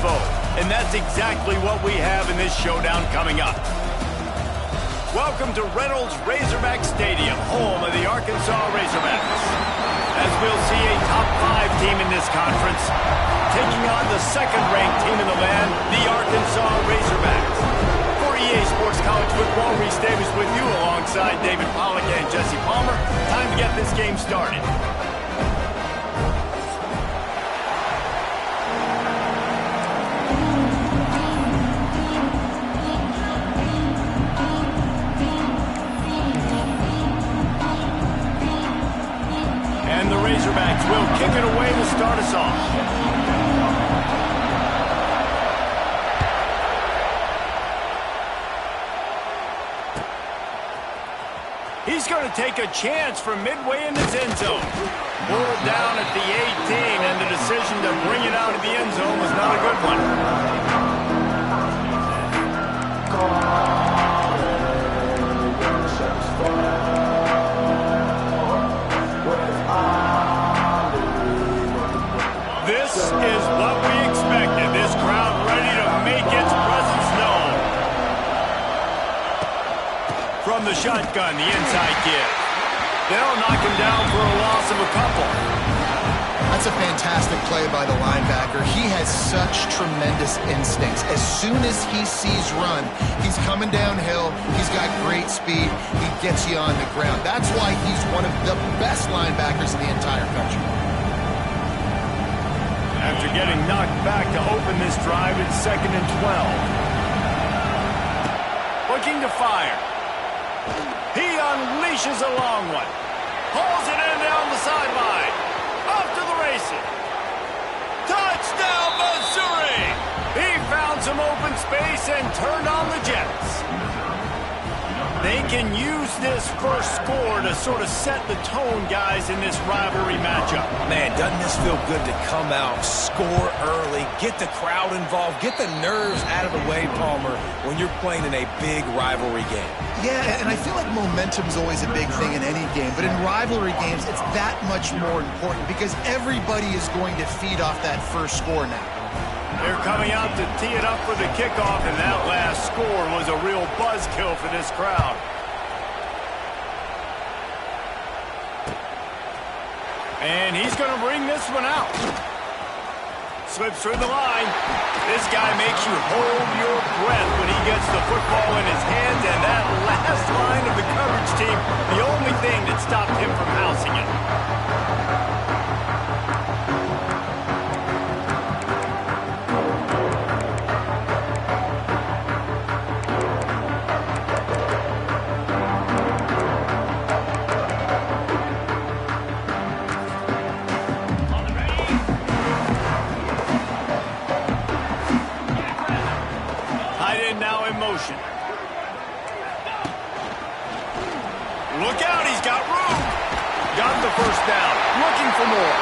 tempo. And that's exactly what we have in this showdown coming up. Welcome to Reynolds Razorback Stadium, home of the Arkansas Razorbacks. As we'll see a top 5 team in this conference, taking on the second-ranked team in the land, the Arkansas Razorbacks. For EA Sports College Football, Reese Davis with you alongside David Pollack and Jesse Palmer. Time to get this game started. And the Razorbacks will kick it away to start us off. He's going to take a chance from midway in his end zone. Pulled down at the 18, and the decision to bring it out of the end zone was not a good one. This is what we expected. This crowd ready to make its presence known. From the shotgun, the inside give. They'll knock him down for a loss of a couple. That's a fantastic play by the linebacker. He has such tremendous instincts. As soon as he sees run, he's coming downhill. He's got great speed. He gets you on the ground. That's why he's one of the best linebackers in the entire country. After getting knocked back to open this drive, it's 2nd and 12. Looking to fire. He unleashes a long one. Pulls it in down the sideline. Off to the races. Touchdown, Missouri! He found some open space and turned on the Jets. They can use this first score to sort of set the tone, guys, in this rivalry matchup. Man, doesn't this feel good to come out, score early, get the crowd involved, get the nerves out of the way, Palmer, when you're playing in a big rivalry game? Yeah, and I feel like momentum's always a big thing in any game, but in rivalry games, it's that much more important because everybody is going to feed off that first score now. They're coming out to tee it up for the kickoff, and that last score was a real buzzkill for this crowd. And he's going to bring this one out. Slips through the line. This guy makes you hold your breath when he gets the football in his hands, and that last line of the coverage team, the only thing that stopped him from housing it. Look out, he's got room. Got the first down, looking for more.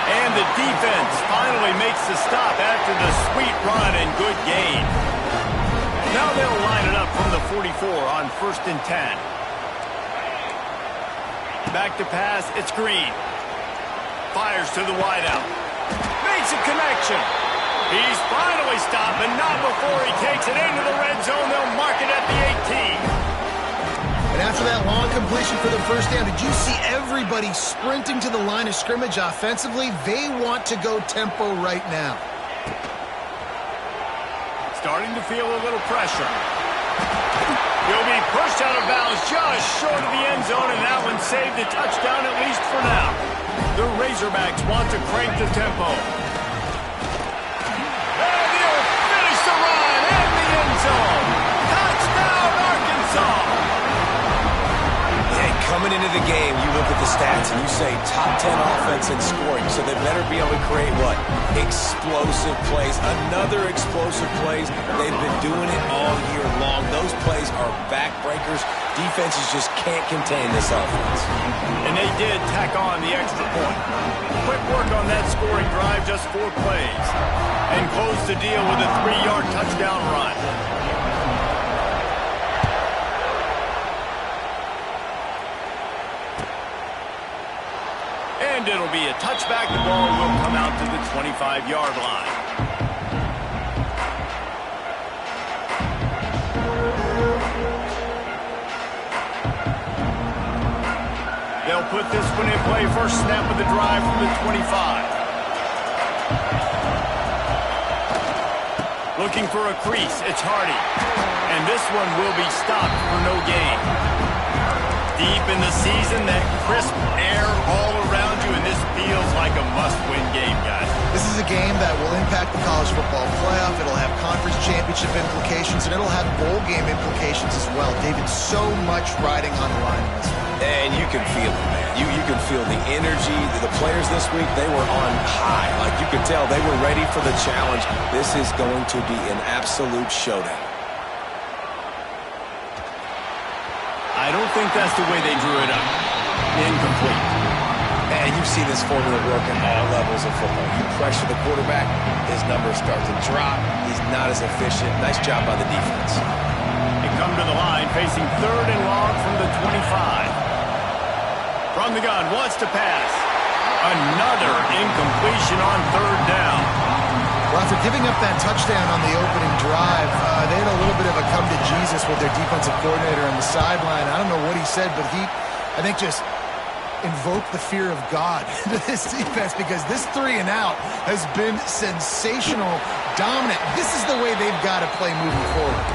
And the defense finally makes the stop after the sweet run and good gain. Now they'll line it up from the 44 on 1st and 10. Back to pass, it's Green. Fires to the wideout. Makes a connection. He's finally stopped, but not before he takes it into the red zone. They'll mark it at the 18. And after that long completion for the first down, did you see everybody sprinting to the line of scrimmage offensively? They want to go tempo right now. Starting to feel a little pressure. He'll be pushed out of bounds just short of the end zone, and that one saved a touchdown at least for now. The Razorbacks want to crank the tempo. And he'll finish the run in the end zone. Touchdown, Arkansas! Coming into the game, you look at the stats and you say top 10 offense in scoring, so they better be able to create what? Explosive plays. Another explosive plays. They've been doing it all year long. Those plays are backbreakers. Defenses just can't contain this offense. And they did tack on the extra point. Quick work on that scoring drive, just 4 plays. And close the deal with a 3-yard touchdown run. And it'll be a touchback. The ball will come out to the 25-yard line. put this one in play. First snap of the drive from the 25. Looking for a crease. It's Hardy. And this one will be stopped for no gain. Deep in the season, that crisp air all around you, and this feels like a must-win game, guys. This is a game that will impact the college football playoff. It'll have conference championship implications, and it'll have bowl game implications as well. David, so much riding on the line in this one. And you can feel it, man. You can feel the energy. The players this week, they were on high. Like, you could tell they were ready for the challenge. This is going to be an absolute showdown. I don't think that's the way they drew it up. Incomplete. And you see this formula work at all levels of football. You pressure the quarterback, his numbers start to drop. He's not as efficient. Nice job by the defense. They come to the line facing 3rd and long from the 25. From the gun, wants to pass. Another incompletion on 3rd down. Well, after giving up that touchdown on the opening drive, they had a little bit of a come to Jesus with their defensive coordinator on the sideline. I don't know what he said, but he, I think, just invoked the fear of God into this defense, because this 3 and out has been sensational, dominant. This is the way they've got to play moving forward.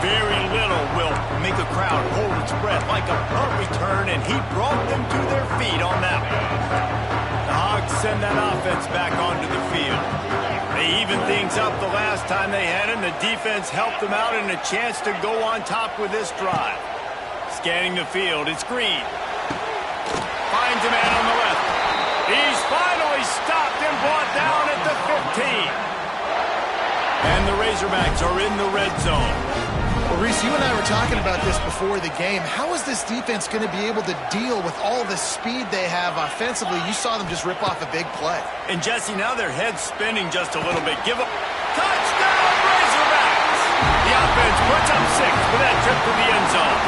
Very little will make a crowd hold its breath like a punt return, and he brought them to their feet on that one. The Hogs send that offense back onto the field. They evened things up the last time they had him. The defense helped them out, and a chance to go on top with this drive. Scanning the field, it's Green. Finds a man on the left. He's finally stopped and brought down at the 15. And the Razorbacks are in the red zone. Well, Reese, you and I were talking about this before the game. How is this defense going to be able to deal with all the speed they have offensively? You saw them just rip off a big play. And, Jesse, now their head's spinning just a little bit. Give up. Touchdown, Razorbacks! The offense puts up 6 with that trip to the end zone.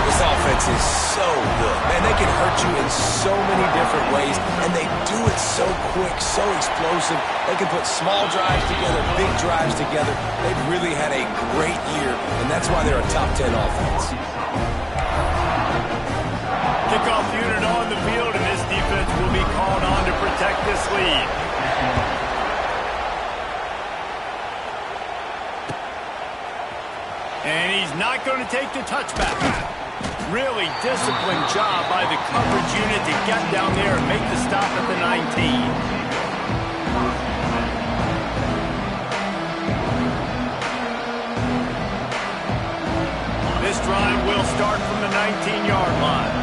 This offense is so good. Man, they can hurt you in so many different ways, and they do it so quick, so explosive. They can put small drives together, big drives together. They've really had a great year, and that's why they're a top 10 offense. Kickoff unit on the field, and this defense will be called on to protect this lead. And he's not going to take the touchback. Really disciplined job by the coverage unit to get down there and make the stop at the 19. This drive will start from the 19-yard line.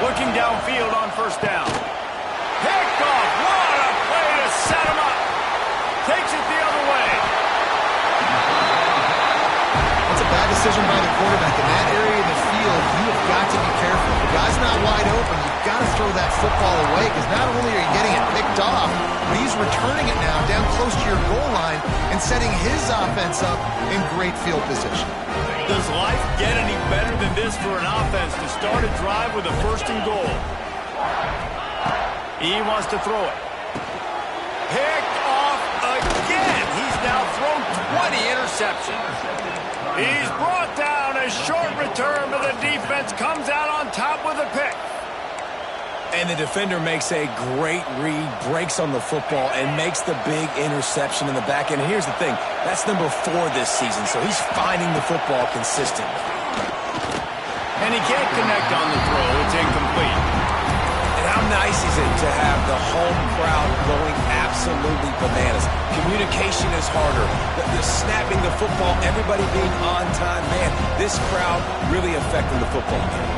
Looking downfield on 1st down. Picked off. What a play to set him up. Takes it the other way. That's a bad decision by the quarterback. In that area of the field, you have got to be careful. If the guy's not wide open, you've got to throw that football away, because not only are you getting it picked off, but he's returning it now down close to your goal line and setting his offense up in great field position. Does life get any better than this for an offense to start a drive with a 1st and goal? He wants to throw it. Picked off again. He's now thrown 20 interceptions. He's brought down. A short return, but the defense comes out on top with a pick. And the defender makes a great read, breaks on the football, and makes the big interception in the back end. And here's the thing, that's number 4 this season, so he's finding the football consistently. And he can't connect on the throw. It's incomplete. And how nice is it to have the home crowd going absolutely bananas? Communication is harder. The snapping the football, everybody being on time. Man, this crowd really affecting the football game.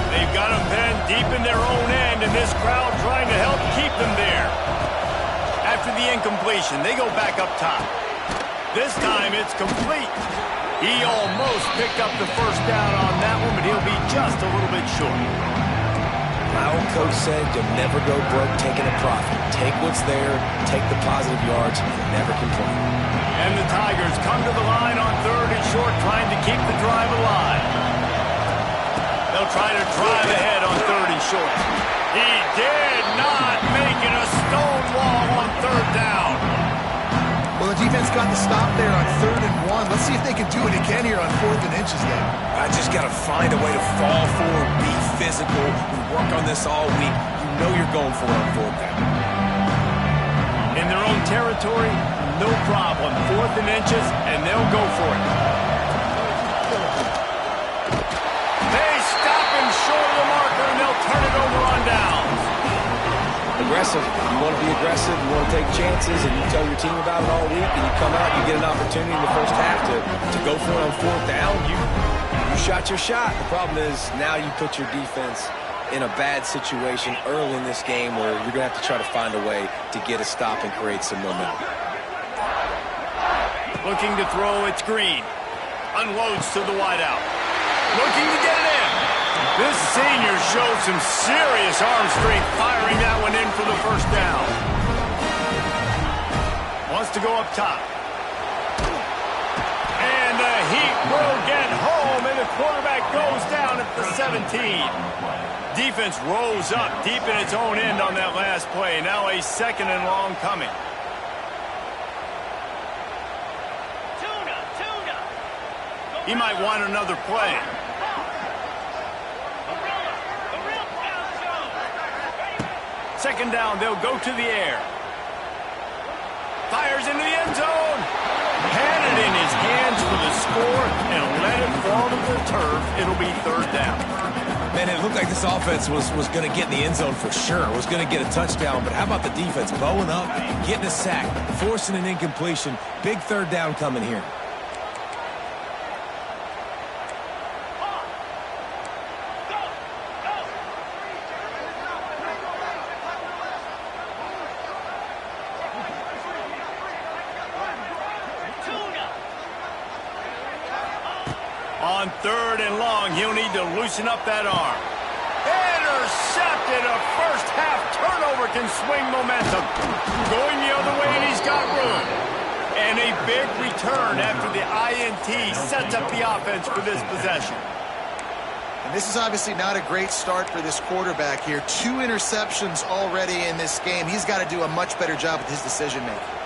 They've got them pinned deep in their own end, and this crowd trying to help keep them there. After the incompletion, they go back up top. This time it's complete. He almost picked up the 1st down on that one, but he'll be just a little bit short. My old coach said you'll never go broke taking a profit. Take what's there, take the positive yards, and never complain. And the Tigers come to the line on 3rd and short, trying to keep the drive alive. They'll try to drive ahead on 3rd and short. He did not make it. A stone wall on 3rd down. Well, the defense got the stop there on 3rd and 1. Let's see if they can do it again here on 4th and inches then. I just got to find a way to fall forward, be physical. We work on this all week. You know you're going for it on 4th down. In their own territory, no problem. 4th and inches, and they'll go for it. They stop him short of the marker, and they'll turn it over on downs. Aggressive. You want to be aggressive. You want to take chances, and you tell your team about it all week, and you come out, you get an opportunity in the first half to go for it on 4th down. You shot your shot. The problem is now you put your defense in a bad situation early in this game where you're going to have to try to find a way to get a stop and create some momentum. Looking to throw, it's Green. Unloads to the wideout. Looking to get it in. This senior shows some serious arm strength firing that one in for the first down. Wants to go up top. And the Heat will get home, and the quarterback goes down at the 17. Defense rose up deep in its own end on that last play. Now a 2nd and long coming. He might want another play. Second down, they'll go to the air. Fires into the end zone. Had it in his hands for the score and let it fall to the turf. It'll be 3rd down. Man, it looked like this offense was going to get in the end zone for sure. Was going to get a touchdown, but how about the defense bowing up, getting a sack, forcing an incompletion. Big 3rd down coming here. On 3rd and long, he'll need to loosen up that arm. Intercepted. A first half turnover can swing momentum. Going the other way, and he's got room. And a big return after the INT sets up the offense for this possession. And this is obviously not a great start for this quarterback here. 2 interceptions already in this game. He's got to do a much better job with his decision-making.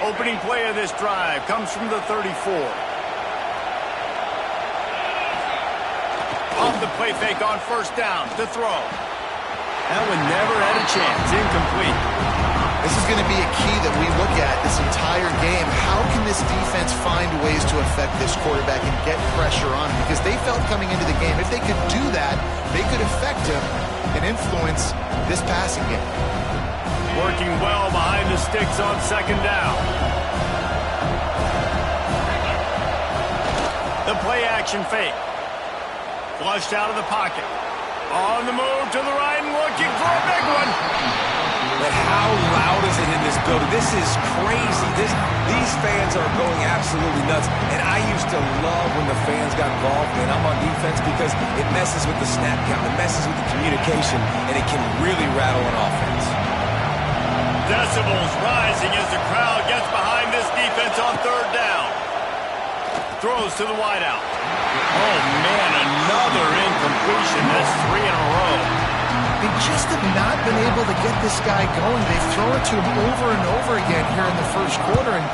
Opening play of this drive comes from the 34. Off the play fake on 1st down to throw. That one never had a chance. Incomplete. This is going to be a key that we look at this entire game. How can this defense find ways to affect this quarterback and get pressure on him? Because they felt coming into the game, if they could do that, they could affect him and influence this passing game. Working well behind the sticks on 2nd down. The play action fake. Flushed out of the pocket. On the move to the right and looking for a big one. But how loud is it in this building? This is crazy. These fans are going absolutely nuts. And I used to love when the fans got involved when I'm on defense because it messes with the snap count. It messes with the communication, and it can really rattle an offense. Decibels rising as the crowd gets behind this defense on 3rd down. Throws to the wideout. Oh, man, another incompletion. That's 3 in a row. They just have not been able to get this guy going. They've thrown it to him over and over again here in the 1st quarter, and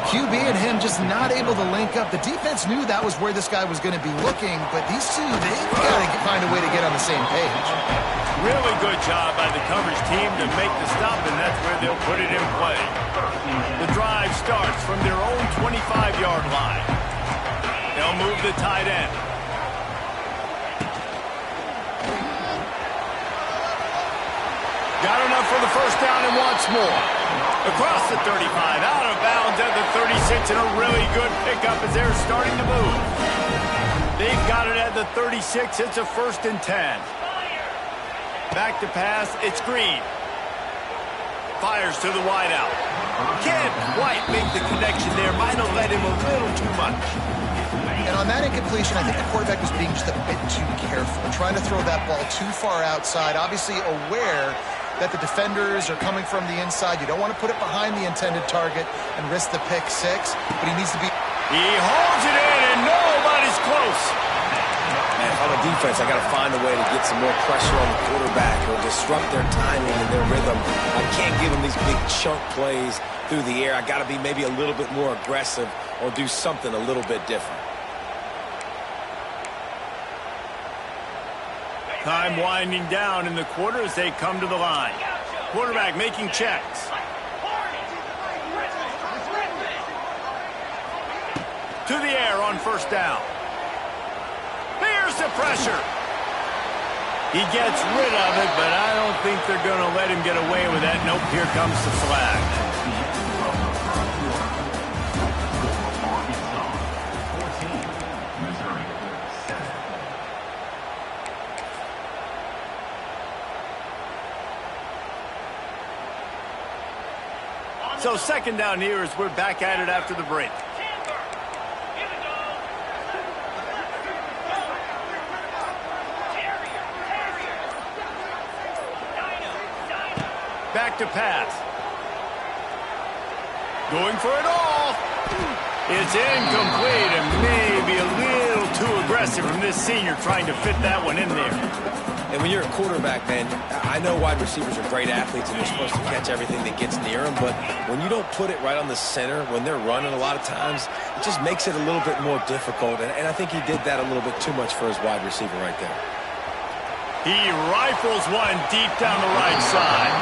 QB and him just not able to link up. The defense knew that was where this guy was going to be looking, but these two, they've got to find a way to get on the same page. Really good job by the coverage team to make the stop, and that's where they'll put it in play. The drive starts from their own 25-yard line. They'll move the tight end. Got enough for the 1st down and wants more. Across the 35, out of bounds at the 36, and a really good pickup as they're starting to move. They've got it at the 36. It's a 1st and 10. Back to pass, it's Green. Fires to the wideout. Can't quite make the connection there. Might have led him a little too much. And on that incompletion, I think the quarterback was being just a bit too careful, trying to throw that ball too far outside, obviously aware that the defenders are coming from the inside. You don't want to put it behind the intended target and risk the pick 6, but he needs to be... He holds it in, and nobody's close. Man, if I'm a defense, I got to find a way to get some more pressure on the quarterback or disrupt their timing and their rhythm. I can't give them these big chunk plays through the air. I got to be maybe a little bit more aggressive or do something a little bit different. Time winding down in the quarter as they come to the line. Quarterback making checks. To the air on first down. Here's the pressure. He gets rid of it, but I don't think they're going to let him get away with that. Nope, here comes the flag. So second down here as we're back at it after the break. Back to pass. Going for it all. It's incomplete and maybe a little too aggressive from this senior trying to fit that one in there. And when you're a quarterback, man, I know wide receivers are great athletes and they're supposed to catch everything that gets near them, but when you don't put it right on the center, when they're running a lot of times, it just makes it a little bit more difficult. And I think he did that a little bit too much for his wide receiver right there. He rifles one deep down the right side.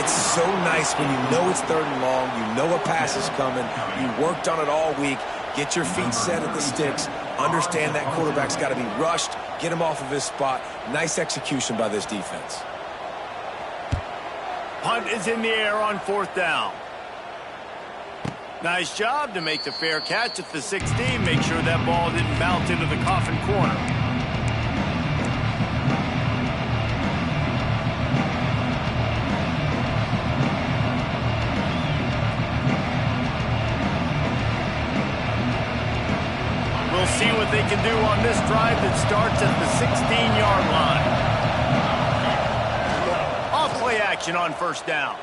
It's so nice when you know it's third and long, you know a pass is coming, you worked on it all week, get your feet set at the sticks, understand that quarterback's got to be rushed, get him off of his spot. Nice execution by this defense. Punt is in the air on fourth down. Nice job to make the fair catch at the 16. Make sure that ball didn't bounce into the coffin corner. We'll see what they can do on this drive that starts at the 16-yard line. Off play action on first down.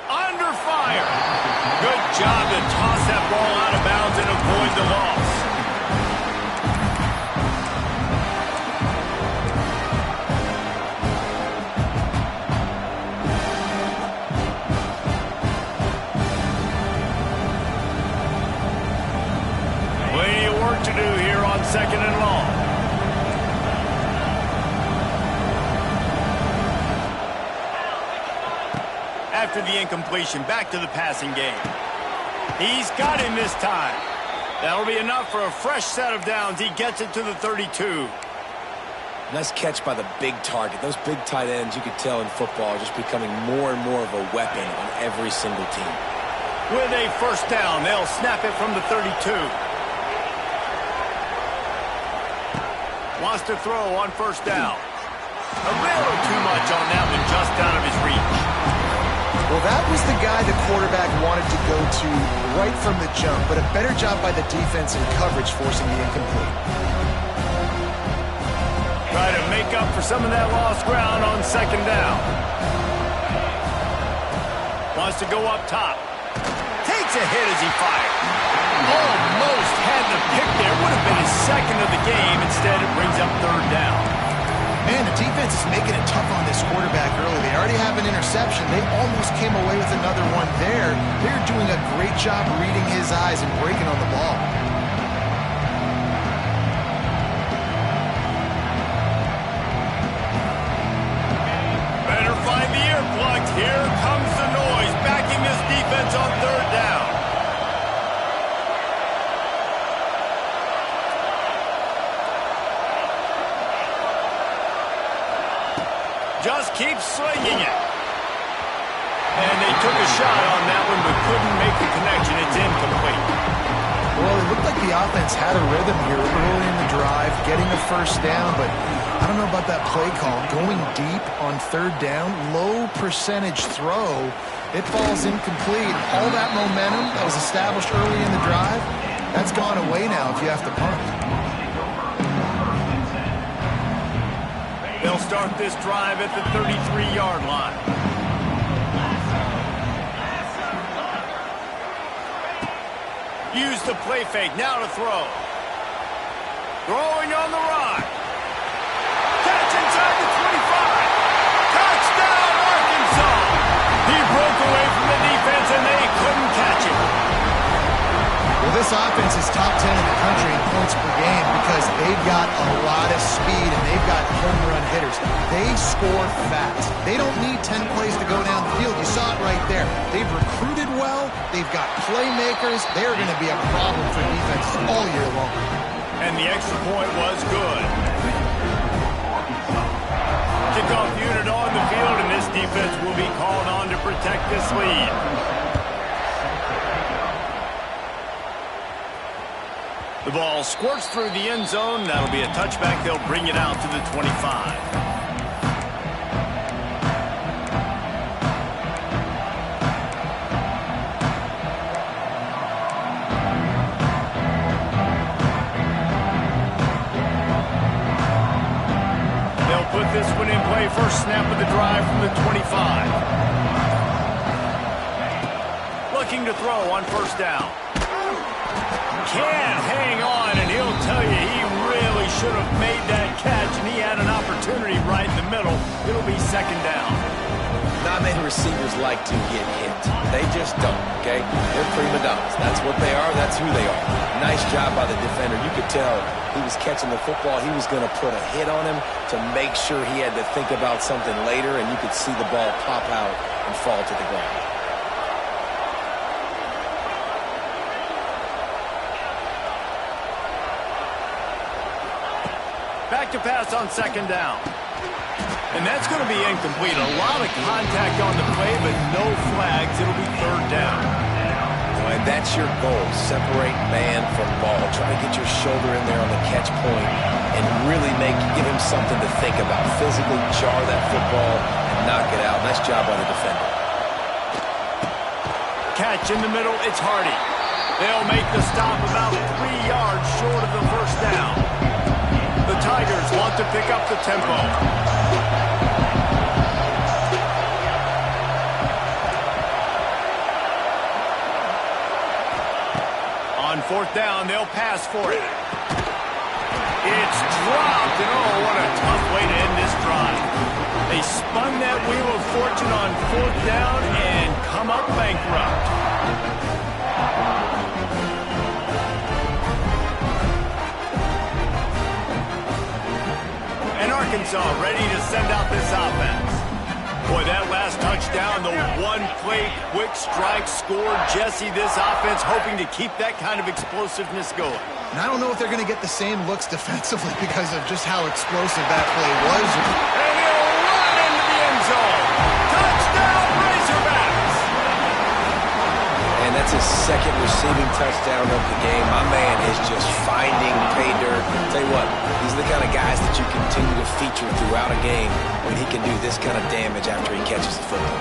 Under fire. Good job to toss that ball out of bounds and avoid the loss. To do here on second and long. After the incompletion, back to the passing game. He's got him this time. That'll be enough for a fresh set of downs. He gets it to the 32. Nice catch by the big target. Those big tight ends, you could tell in football, are just becoming more and more of a weapon on every single team. With a first down, they'll snap it from the 32. Wants to throw on first down. A little too much on that one, just out of his reach. Well, that was the guy the quarterback wanted to go to right from the jump, but a better job by the defense in coverage forcing the incomplete. Try to make up for some of that lost ground on second down. Wants to go up top. Takes a hit as he fires. Almost had the pick there. Would have been his second of the game. Instead, it brings up third down. Man, the defense is making it tough on this quarterback early. They already have an interception. They almost came away with another one there. They're doing a great job reading his eyes and breaking on the ball. Better find the earplugs. Here comes the noise, backing this defense on third down. Just keep slinging it. And they took a shot on that one, but couldn't make the connection. It's incomplete. Well, it looked like the offense had a rhythm here early in the drive, getting a first down, but I don't know about that play call. Going deep on third down, low percentage throw, it falls incomplete. All that momentum that was established early in the drive, that's gone away now if you have to punt. They'll start this drive at the 33-yard line. Use the play fake. Now to throw. Throwing on the run. Catch inside the 25. Touchdown, Arkansas. He broke away from the defense, and they couldn't catch him. Well, this offense is top 10 in the country in points per game because they've got a lot of speed and they've got home run hitters. They score fast. They don't need 10 plays to go down the field. You saw it right there. They've recruited well. They've got playmakers. They're going to be a problem for defenses all year long. And the extra point was good. Kickoff unit on the field, and this defense will be called on to protect this lead. The ball squirts through the end zone. That'll be a touchback. They'll bring it out to the 25. Put this one in play. First snap of the drive from the 25. Looking to throw on first down. Can't hang on, and he'll tell you he really should have made that catch, and he had an opportunity right in the middle. It'll be second down. Not many receivers like to get hit. They just don't, okay? They're prima donnas. That's what they are. That's who they are. Nice job by the defender. You could tell he was catching the football. He was going to put a hit on him to make sure he had to think about something later, and you could see the ball pop out and fall to the ground. Back to pass on second down. And that's going to be incomplete. A lot of contact on the play, but no flags. It'll be third down. And that's your goal. Separate man from ball. Try to get your shoulder in there on the catch point and really give him something to think about. Physically jar that football and knock it out. Nice job by the defender. Catch in the middle. It's Hardy. They'll make the stop about 3 yards short of the first down. The Tigers want to pick up the tempo. On fourth down, they'll pass for it. It's dropped, and oh, what a tough way to end this drive. They spun that wheel of fortune on fourth down and come up bankrupt. And Arkansas ready to send out this offense. Boy, that last touchdown, the one-play quick strike scored. Jesse, this offense hoping to keep that kind of explosiveness going. And I don't know if they're going to get the same looks defensively because of just how explosive that play was. And he'll run into the end zone. Touchdown, Razorbacks! And that's his second receiving touchdown of the game. My man is just finding pay dirt. Tell you what, these are the kind of guys that you continue to feature throughout a game when he can do this kind of damage after he catches the football.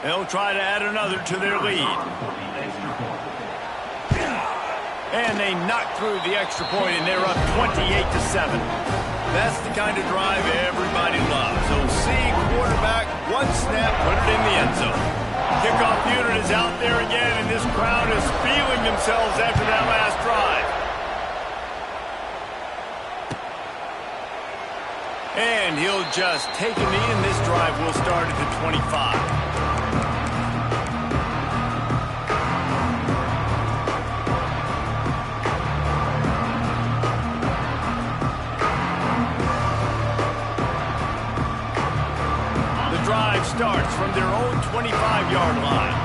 They'll try to add another to their lead. And they knock through the extra point, and they're up 28-7. That's the kind of drive everybody loves. OC quarterback, one snap, put it in the end zone. Kickoff unit is out there again, and this crowd is feeling themselves after that last drive. And he'll just take a knee, and this drive will start at the 25. Starts from their own 25-yard line.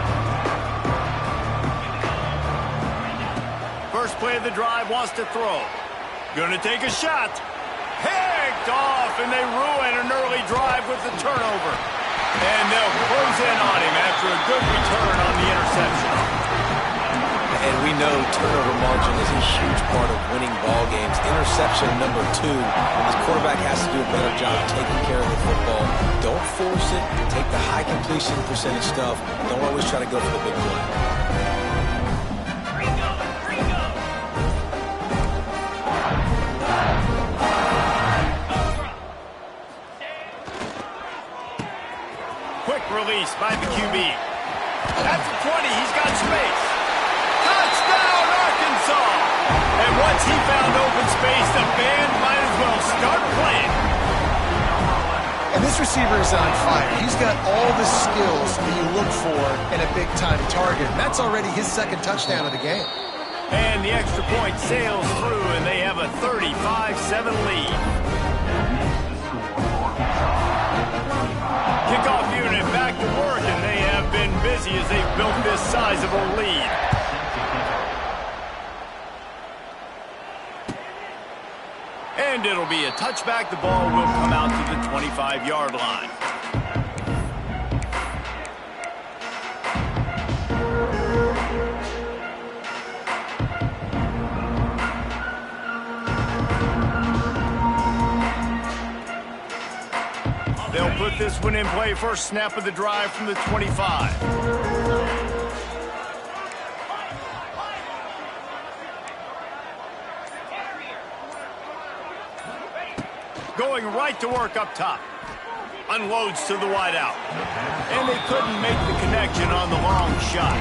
First play of the drive, wants to throw. Gonna take a shot. Picked off, and they ruin an early drive with the turnover. And they'll close in on him after a good return on the interception. And we know turnover margin is a huge part of winning ball games. Interception number 2. His quarterback has to do a better job taking care of the football. Don't force it. Take the high completion percentage stuff. Don't always try to go for the big play. release by the QB. At the 20, he's got space. Touchdown, Arkansas! And once he found open space, the band might as well start playing. And this receiver is on fire. He's got all the skills that you look for in a big-time target. And that's already his second touchdown of the game. And the extra point sails through, and they have a 35-7 lead. Kickoff unit back to work, and they have been busy as they've built this sizable lead. And it'll be a touchback. The ball will come out to the 25-yard line. They'll put this one in play. First snap of the drive from the 25. Going right to work up top. Unloads to the wideout. And they couldn't make the connection on the long shot.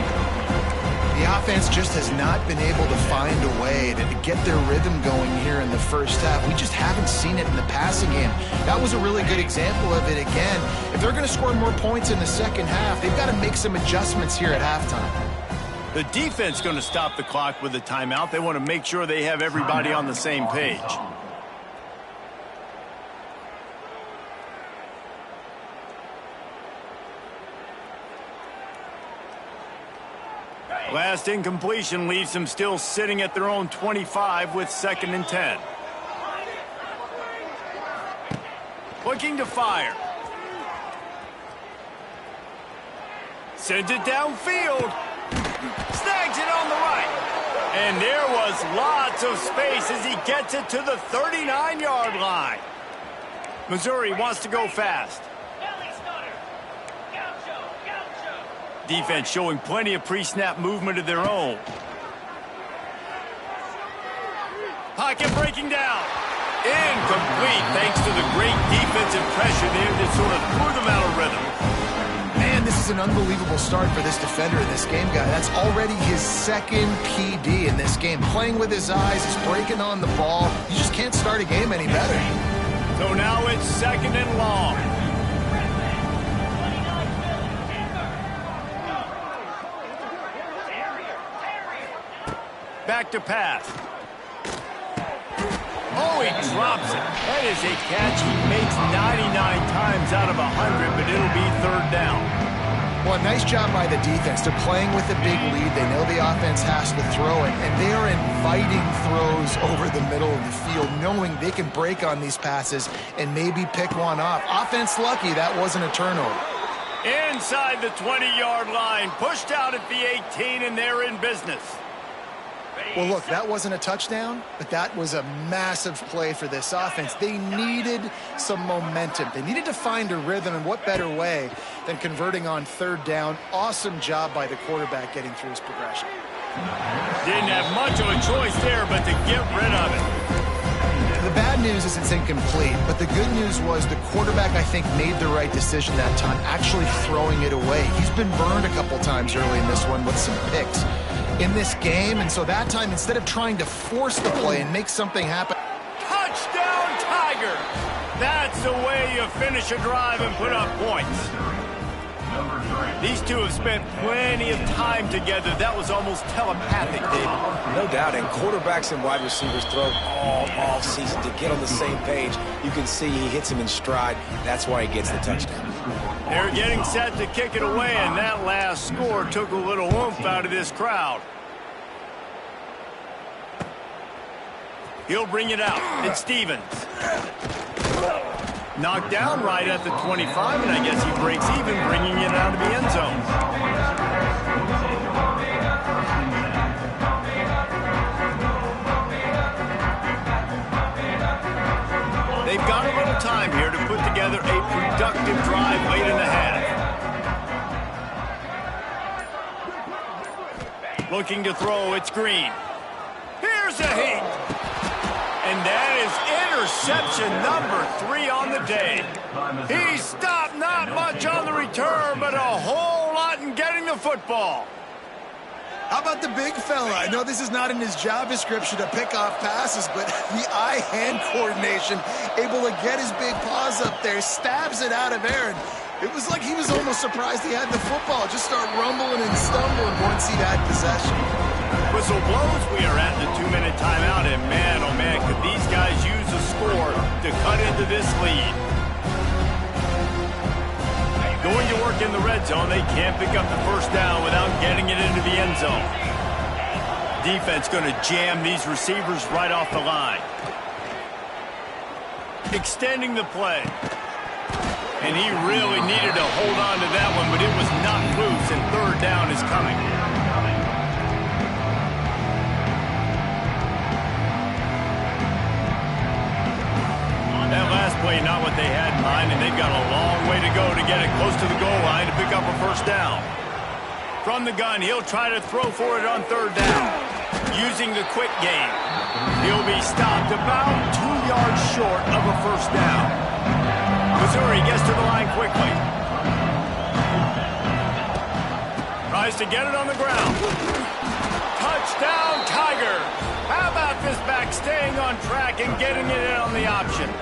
The offense just has not been able to find a way to get their rhythm going here in the first half. We just haven't seen it in the passing game. That was a really good example of it again. If they're going to score more points in the second half, they've got to make some adjustments here at halftime. The defense going to stop the clock with a timeout. They want to make sure they have everybody on the same page. Last incompletion leaves them still sitting at their own 25 with 2nd and 10. Looking to fire. Sends it downfield. Snags it on the right. And there was lots of space as he gets it to the 39-yard line. Missouri wants to go fast. Defense showing plenty of pre-snap movement of their own. Pocket breaking down. Incomplete thanks to the great defensive pressure there that sort of threw them out of rhythm. Man, this is an unbelievable start for this defender in this game, guy. That's already his 2nd PD in this game. Playing with his eyes, he's breaking on the ball. You just can't start a game any better. So now it's 2nd and long. Back to pass. Oh, he drops it. That is a catch he makes 99 times out of 100, but it'll be 3rd down. Well, nice job by the defense. They're playing with a big lead. They know the offense has to throw it, and they are inviting throws over the middle of the field, knowing they can break on these passes and maybe pick one off. Offense lucky that wasn't a turnover. Inside the 20-yard line, pushed out at the 18, and they're in business. Well, look, that wasn't a touchdown, but that was a massive play for this offense. They needed some momentum. They needed to find a rhythm, and what better way than converting on 3rd down. Awesome job by the quarterback getting through his progression. Didn't have much of a choice there, but to get rid of it. The bad news is it's incomplete, but the good news was the quarterback, I think, made the right decision that time, actually throwing it away. He's been burned a couple times early in this one with some picks in this game, and so that time, instead of trying to force the play and make something happen. Touchdown, Tiger! That's the way you finish a drive and put up points. These two have spent plenty of time together. That was almost telepathic, David. No doubt, and quarterbacks and wide receivers throw all offseason to get on the same page. You can see he hits him in stride. That's why he gets the touchdown. They're getting set to kick it away, and that last score took a little oomph out of this crowd. He'll bring it out. It's Stevens. Knocked down right at the 25, and I guess he breaks even, bringing it out of the end zone. They've got a little time here to put together a productive drive late in the half. Looking to throw, it's Green. Here's a hit. And that is interception number 3 on the day. He stopped not much on the return, but a whole lot in getting the football. How about the big fella? I know this is not in his job description to pick off passes, but the eye-hand coordination, able to get his big paws up there, stabs it out of Aaron. It was like he was almost surprised he had the football. Just start rumbling and stumbling once he had possession. Whistle blows. We are at the 2-minute timeout, and man, oh man, could these guys use a score to cut into this lead. Going to work in the red zone, they can't pick up the first down without getting it into the end zone. Defense going to jam these receivers right off the line. Extending the play. And he really needed to hold on to that one, but it was knocked loose, and third down is coming. That last play, not what they had in mind, and they've got a long way to go to get it close to the goal line to pick up a first down. From the gun, he'll try to throw for it on third down. Using the quick game, he'll be stopped about 2 yards short of a first down. Missouri gets to the line quickly. Tries to get it on the ground. Touchdown, Tiger! How about this back staying on track and getting it in on the option?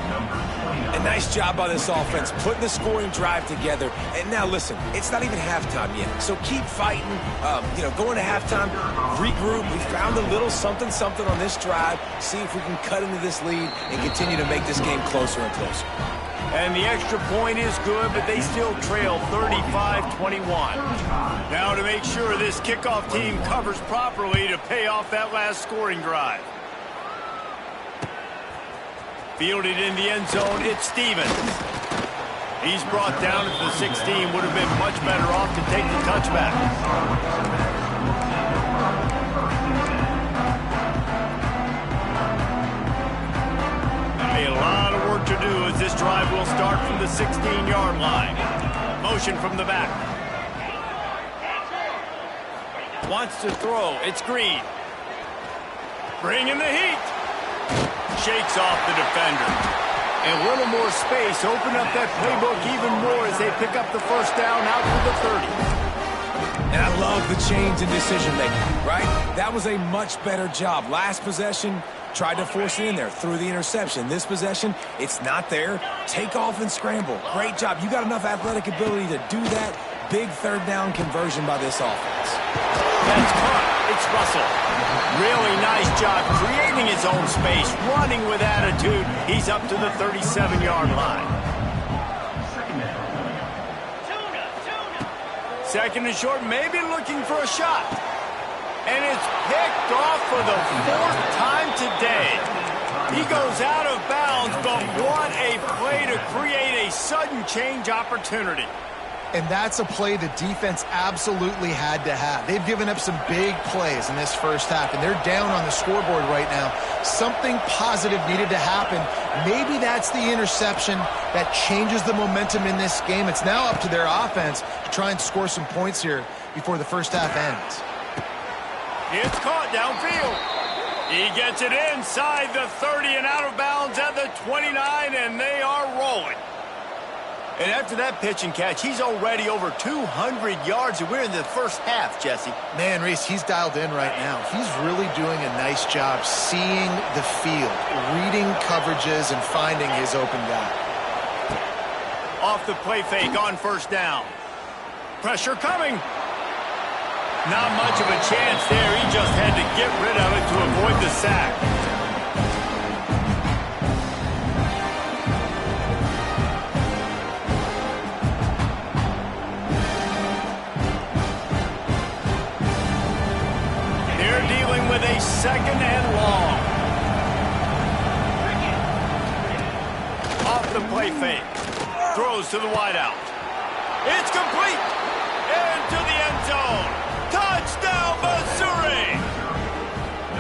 A nice job by this offense, putting the scoring drive together. And now listen, it's not even halftime yet, so keep fighting. Going to halftime, regroup. We found a little something on this drive. See if we can cut into this lead and continue to make this game closer and closer. And the extra point is good, but they still trail 35-21. Now to make sure this kickoff team covers properly to pay off that last scoring drive. Fielded in the end zone, it's Stevens. He's brought down at the 16, would have been much better off to take the touchback. A lot of work to do as this drive will start from the 16-yard line. Motion from the back. Wants to throw, it's Green. Bringing the heat. Shakes off the defender. And a little more space. Open up that playbook even more as they pick up the first down out to the 30. And I love the change in decision-making, right? That was a much better job. Last possession, tried to force it in there, threw the interception. This possession, it's not there. Take off and scramble. Great job. You got enough athletic ability to do that. Big third down conversion by this offense. That's caught. It's Russell. Really nice job creating his own space, running with attitude. He's up to the 37-yard line. Second and short, maybe looking for a shot. And it's picked off for the 4th time today. He goes out of bounds, but what a play to create a sudden change opportunity. And that's a play the defense absolutely had to have. They've given up some big plays in this first half, and they're down on the scoreboard right now. Something positive needed to happen. Maybe that's the interception that changes the momentum in this game. It's now up to their offense to try and score some points here before the first half ends. It's caught downfield. He gets it inside the 30 and out of bounds at the 29, and they are rolling. And after that pitch and catch, he's already over 200 yards, and we're in the first half, Jesse. Man, Reese, he's dialed in right now. He's really doing a nice job seeing the field, reading coverages, and finding his open guy. Off the play fake on first down. Pressure coming. Not much of a chance there. He just had to get rid of it to avoid the sack. With a second and long. Off the play fake. Throws to the wideout. It's complete. Into the end zone. Touchdown, Missouri.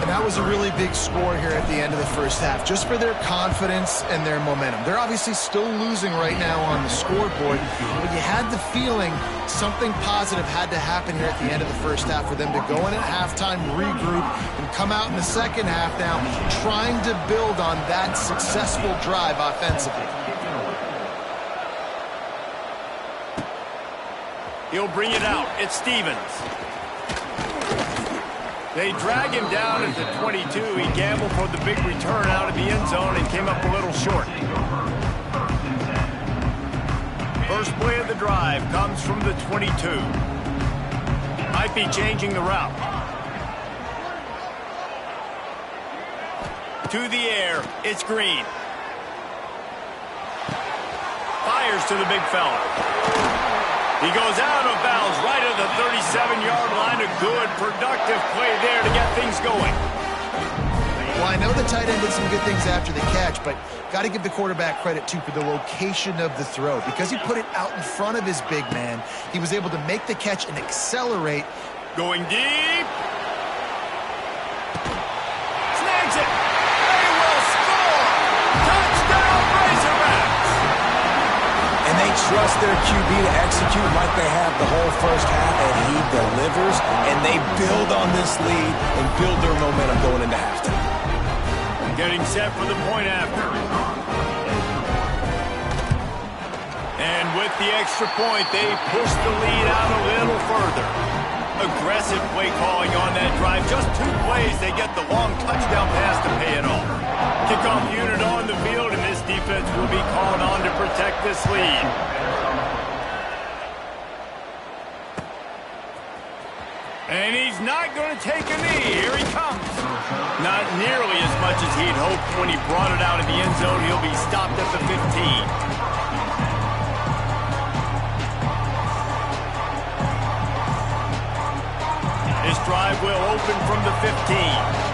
And that was a really big score here at the end of the first half, just for their confidence and their momentum. They're obviously still losing right now on the scoreboard, but you had the feeling something positive had to happen here at the end of the first half for them to go in at halftime, regroup, and come out in the second half now trying to build on that successful drive offensively. He'll bring it out. It's Stevens. They drag him down at the 22. He gambled for the big return out of the end zone and came up a little short. First play of the drive comes from the 22. Might be changing the route. To the air, it's Green. Fires to the big fella. He goes out of bounds right at the 37-yard line. A good, productive play there to get things going. Well, I know the tight end did some good things after the catch, but got to give the quarterback credit, too, for the location of the throw. Because he put it out in front of his big man, he was able to make the catch and accelerate. Going deep. Snags it. They will score. Touchdown, Razorbacks. And they trust their QB to execute like they have the whole first half, and he delivers, and they build on this lead and build their momentum going into halftime. Getting set for the point after. And with the extra point, they push the lead out a little further. Aggressive play calling on that drive. Just 2 plays, they get the long touchdown pass to pay it off. Kickoff unit on the field, and this defense will be called on to protect this lead. And he's not going to take a knee. Here he comes. Not nearly as much as he'd hoped when he brought it out of the end zone. He'll be stopped at the 15. This drive will open from the 15.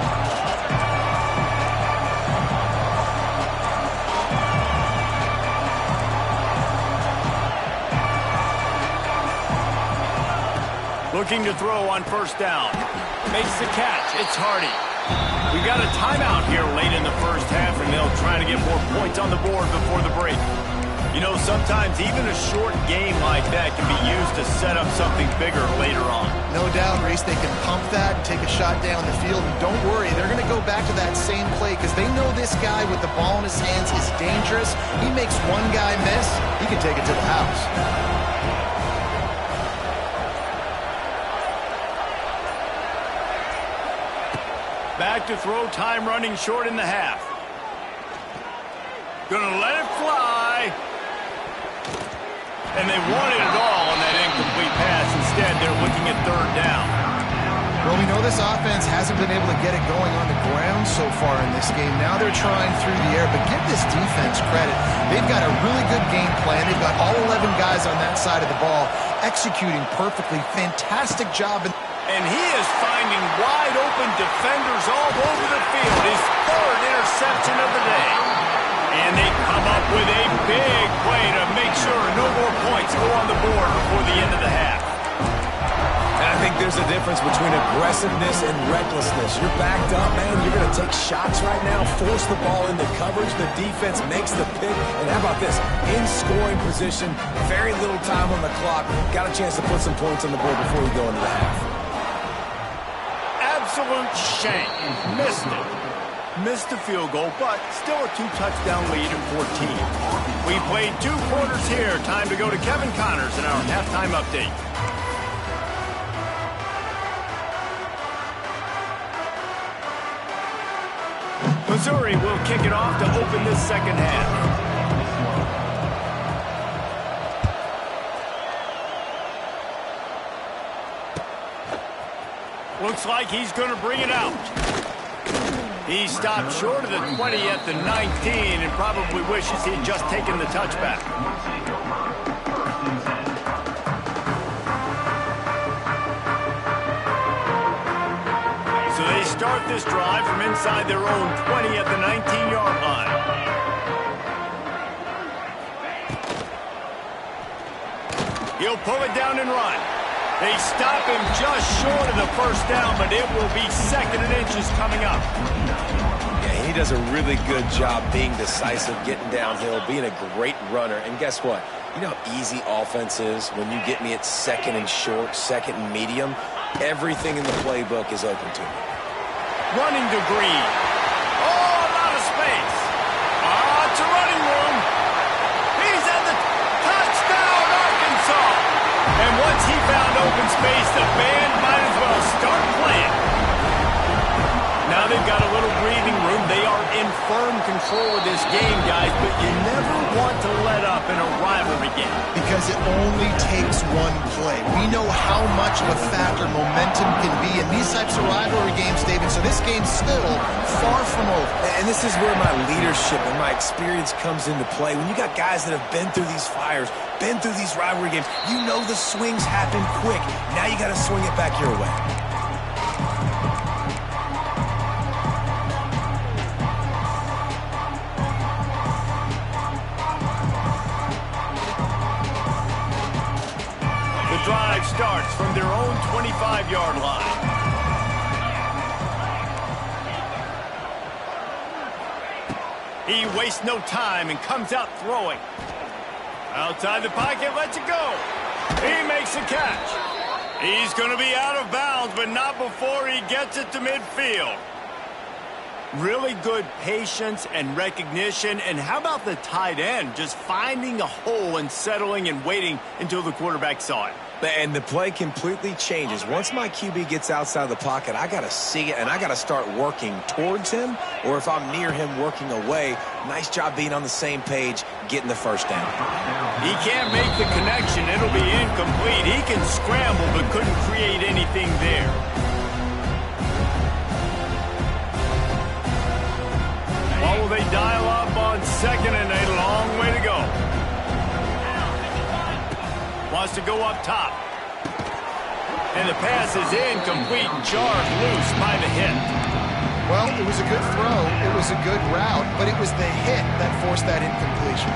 Looking to throw on first down. Makes the catch. It's Hardy. We got a timeout here late in the first half, and they'll try to get more points on the board before the break. You know, sometimes even a short game like that can be used to set up something bigger later on. No doubt, Reese, they can pump that and take a shot down the field. And don't worry, they're going to go back to that same play because they know this guy with the ball in his hands is dangerous. He makes one guy miss, he can take it to the house. Back to throw, time running short in the half. Gonna let it fly. And they wanted it all on that incomplete pass. Instead, they're looking at third down. Well, we know this offense hasn't been able to get it going on the ground so far in this game. Now they're trying through the air, but give this defense credit. They've got a really good game plan. They've got all 11 guys on that side of the ball executing perfectly. Fantastic job. And he is finding wide open defenders all over the field. His third interception of the day. And they come up with a big play to make sure no more points go on the board before the end of the half. And I think there's a difference between aggressiveness and recklessness. You're backed up, man. You're going to take shots right now, force the ball into coverage. The defense makes the pick. And how about this? In scoring position, very little time on the clock. Got a chance to put some points on the board before we go into the half. Absolute shame. Missed it. Missed the field goal, but still a 2-touchdown lead at 14. We played 2 quarters here. Time to go to Kevin Connors in our halftime update. Missouri will kick it off to open this second half. Looks like he's going to bring it out. He stopped short of the 20 at the 19 and probably wishes he'd just taken the touchback. So they start this drive from inside their own 20 at the 19-yard line. He'll pull it down and run. They stop him just short of the first down, but it will be 2nd and inches coming up. Yeah, he does a really good job being decisive, getting downhill, being a great runner. And guess what? You know how easy offense is when you get me at 2nd and short, 2nd and medium? Everything in the playbook is open to me. Running to Green. Oh, a lot of space. It's a running room. He's at the touchdown, Arkansas. And once he found open space, the band might as well start playing. Now they've got a little breathing room. They are in firm control of this game, guys, but you never want to let up in a rivalry game. Because it only takes one play. We know how much of a factor momentum can be in these types of rivalry games, David, so this game's still far from over. And this is where my leadership and my experience comes into play. When you got guys that have been through these fires, been through these rivalry games, you know the swings happen quick. Now you got to swing it back your way. Drive starts from their own 25-yard line. He wastes no time and comes out throwing. Outside the pocket, lets it go. He makes a catch. He's going to be out of bounds, but not before he gets it to midfield. Really good patience and recognition. And how about the tight end just finding a hole and settling and waiting until the quarterback saw it? And the play completely changes. Once my QB gets outside the pocket, I got to see it, and I got to start working towards him, or if I'm near him, working away. Nice job being on the same page, getting the first down. He can't make the connection. It'll be incomplete. He can scramble, but couldn't create anything there. What will they dial up on 2nd and a long way to go? Wants to go up top. And the pass is incomplete and jarred loose by the hit. Well, it was a good throw. It was a good route, but it was the hit that forced that incompletion.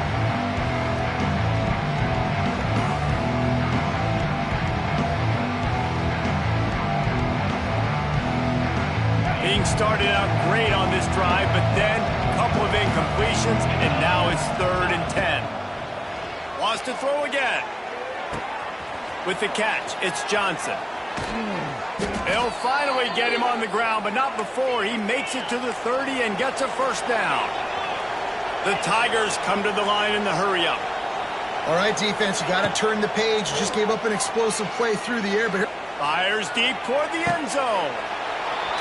Being started out great on this drive, but then a couple of incompletions, and now it's 3rd and 10. Wants to throw again. With the catch, it's Johnson. They'll finally get him on the ground, but not before he makes it to the 30 and gets a first down. The Tigers come to the line in the hurry-up. All right, defense, you got to turn the page. You just gave up an explosive play through the air, but Fires deep toward the end zone.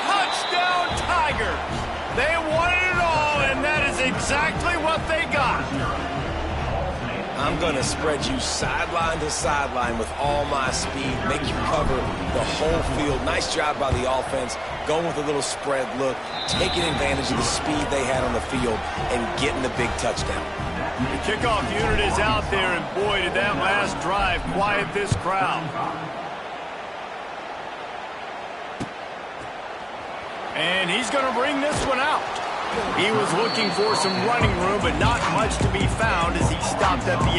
Touchdown, Tigers! They wanted it all, and that is exactly what they got. I'm going to spread you sideline to sideline with all my speed, make you cover the whole field. Nice job by the offense, going with a little spread look, taking advantage of the speed they had on the field, and getting the big touchdown. The kickoff unit is out there, and boy, did that last drive quiet this crowd. And he's going to bring this one out. He was looking for some running room, but not much to be found as he stopped at the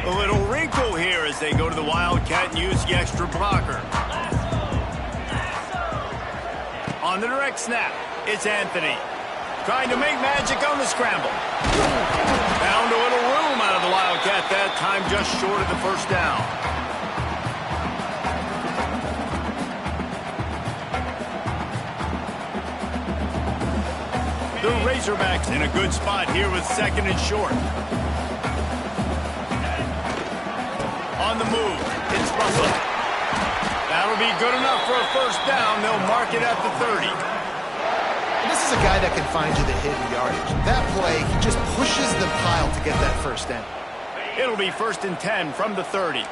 18. A little wrinkle here as they go to the Wildcat and use the extra blocker. On the direct snap, it's Anthony. Trying to make magic on the scramble. Found a little room out of the Wildcat that time, just short of the first down. The Razorbacks in a good spot here with 2nd and short. On the move, it's Russell. That'll be good enough for a first down. They'll mark it at the 30. this is a guy that can find you the hidden yardage. That play, he just pushes the pile to get that first down. It'll be 1st and 10 from the 30.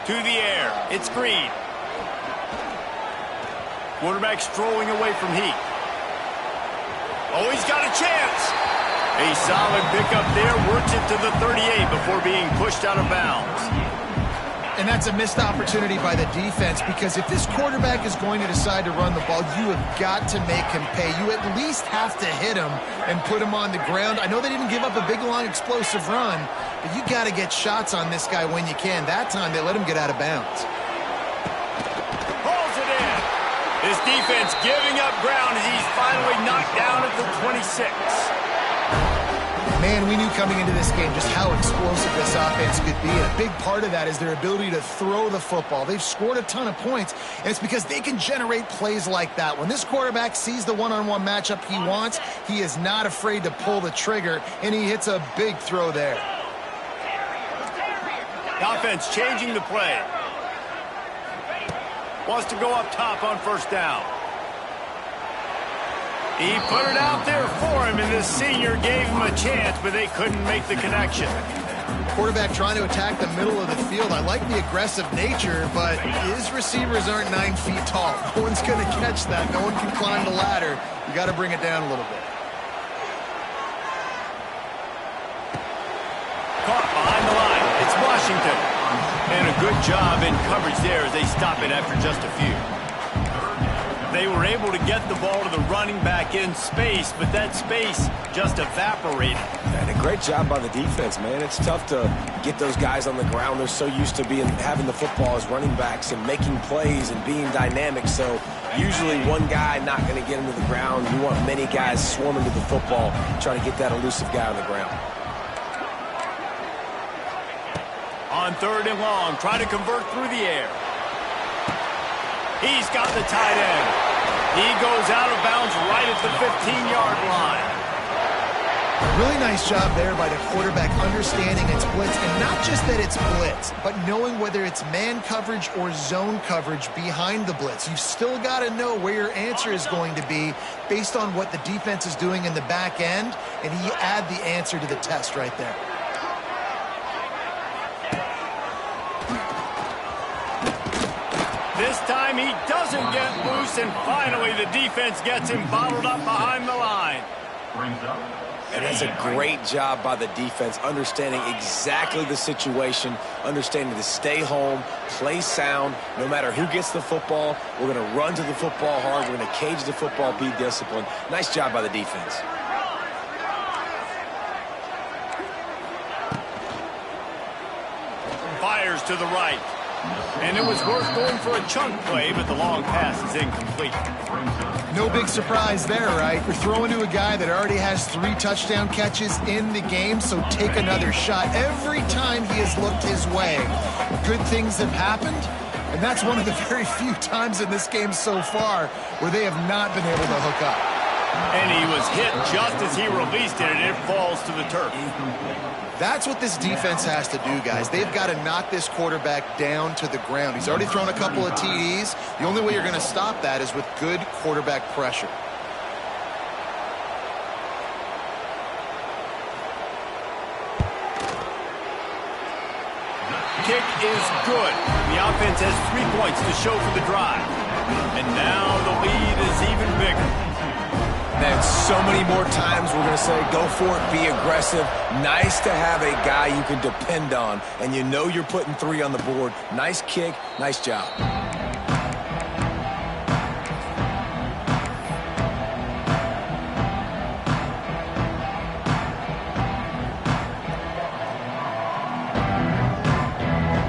To the air, it's Green. Quarterback strolling away from Heath. Oh, he's got a chance. A solid pickup there, works it to the 38 before being pushed out of bounds. And that's a missed opportunity by the defense, because if this quarterback is going to decide to run the ball, you have got to make him pay. You at least have to hit him and put him on the ground. I know they didn't give up a big, long, explosive run, but you got to get shots on this guy when you can. That time, they let him get out of bounds. Pulls it in. This defense giving up ground as he's finally knocked down at the 26. Man, we knew coming into this game just how explosive this offense could be. And a big part of that is their ability to throw the football. They've scored a ton of points, and it's because they can generate plays like that. When this quarterback sees the one-on-one matchup he wants, he is not afraid to pull the trigger, and he hits a big throw there. The offense changing the play. Wants to go up top on first down. He put it out there for him, and this senior gave him a chance, but they couldn't make the connection. Quarterback trying to attack the middle of the field. I like the aggressive nature, but his receivers aren't 9 feet tall. No one's going to catch that. No one can climb the ladder. You got to bring it down a little bit. Caught behind the line. It's Washington. And a good job in coverage there as they stop it after just a few. They were able to get the ball to the running back in space, but that space just evaporated. And a great job by the defense, man. It's tough to get those guys on the ground. They're so used to having the football as running backs and making plays and being dynamic. So usually one guy not going to get him to the ground. You want many guys swarming to the football, trying to get that elusive guy on the ground. On 3rd and long, try to convert through the air. He's got the tight end. He goes out of bounds right at the 15-yard line. Really nice job there by the quarterback understanding it's blitz, and not just that it's blitz, but knowing whether it's man coverage or zone coverage behind the blitz. You've still got to know where your answer is going to be based on what the defense is doing in the back end, and he add the answer to the test right there. This time he doesn't get loose, and finally the defense gets him bottled up behind the line. And that's a great job by the defense, understanding exactly the situation, understanding to stay home, play sound. No matter who gets the football, we're going to run to the football hard. We're going to cage the football, be disciplined. Nice job by the defense. Fires to the right. And it was worth going for a chunk play, but the long pass is incomplete. No big surprise there, right? You're throwing to a guy that already has 3 touchdown catches in the game, so take another shot. Every time he has looked his way, good things have happened, and that's one of the very few times in this game so far where they have not been able to hook up. And he was hit just as he released it, and it falls to the turf. That's what this defense has to do, guys. They've got to knock this quarterback down to the ground. He's already thrown a couple of TDs. The only way you're going to stop that is with good quarterback pressure. Kick is good. The offense has 3 points to show for the drive. And now the lead is even bigger. And so many more times we're going to say, go for it, be aggressive. Nice to have a guy you can depend on, and you know you're putting 3 on the board. Nice kick, nice job.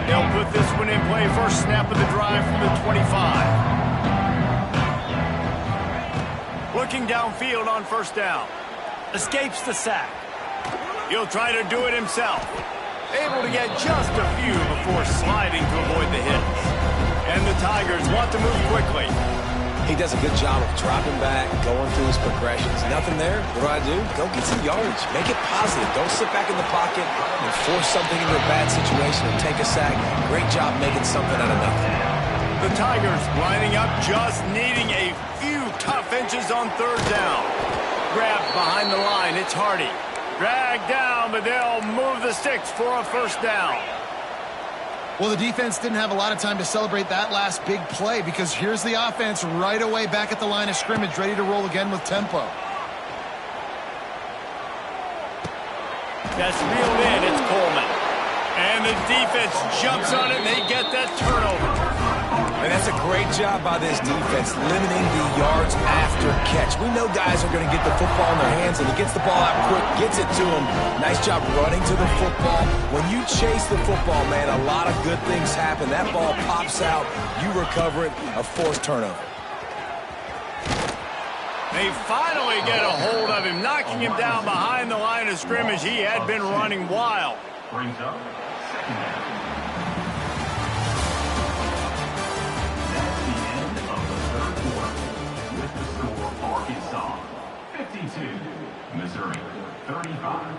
They'll put this one in play. First snap of the drive from the 25. Looking downfield on first down. Escapes the sack. He'll try to do it himself. Able to get just a few before sliding to avoid the hits. And the Tigers want to move quickly. He does a good job of dropping back, going through his progressions. Nothing there. What do? Go get some yardage. Make it positive. Don't sit back in the pocket and force something into a bad situation and take a sack. Great job making something out of nothing. The Tigers lining up, just needing a few tough inches on third down. Grabbed behind the line. It's Hardy. Dragged down, but they'll move the sticks for a first down. Well, the defense didn't have a lot of time to celebrate that last big play, because here's the offense right away back at the line of scrimmage, ready to roll again with tempo. That's reeled in. It's Coleman. And his defense jumps on it, and they get that turnover. And that's a great job by this defense, limiting the yards after catch. We know guys are going to get the football in their hands, and he gets the ball out quick, gets it to him. Nice job running to the football. When you chase the football, man, a lot of good things happen. That ball pops out, you recover it, a forced turnover. They finally get a hold of him, knocking him down behind the line of scrimmage. He had been running wild. Brings up second down. That's the end of the third quarter. With the score, Arkansas 52, Missouri 35.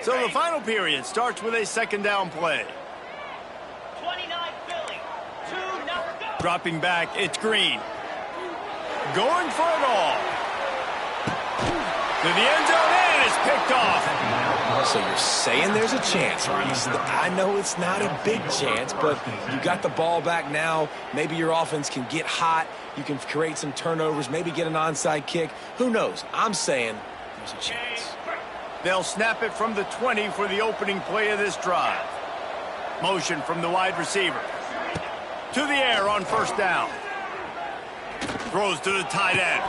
So the final period starts with a second down play. 29 Philly, 2-0. Dropping back, it's Green. Going for it all. To the end zone, and it's picked off. So you're saying there's a chance, Reese. I know it's not a big chance, but you got the ball back now. Maybe your offense can get hot. You can create some turnovers, maybe get an onside kick. Who knows? I'm saying there's a chance. They'll snap it from the 20 for the opening play of this drive. Motion from the wide receiver. To the air on first down. Throws to the tight end.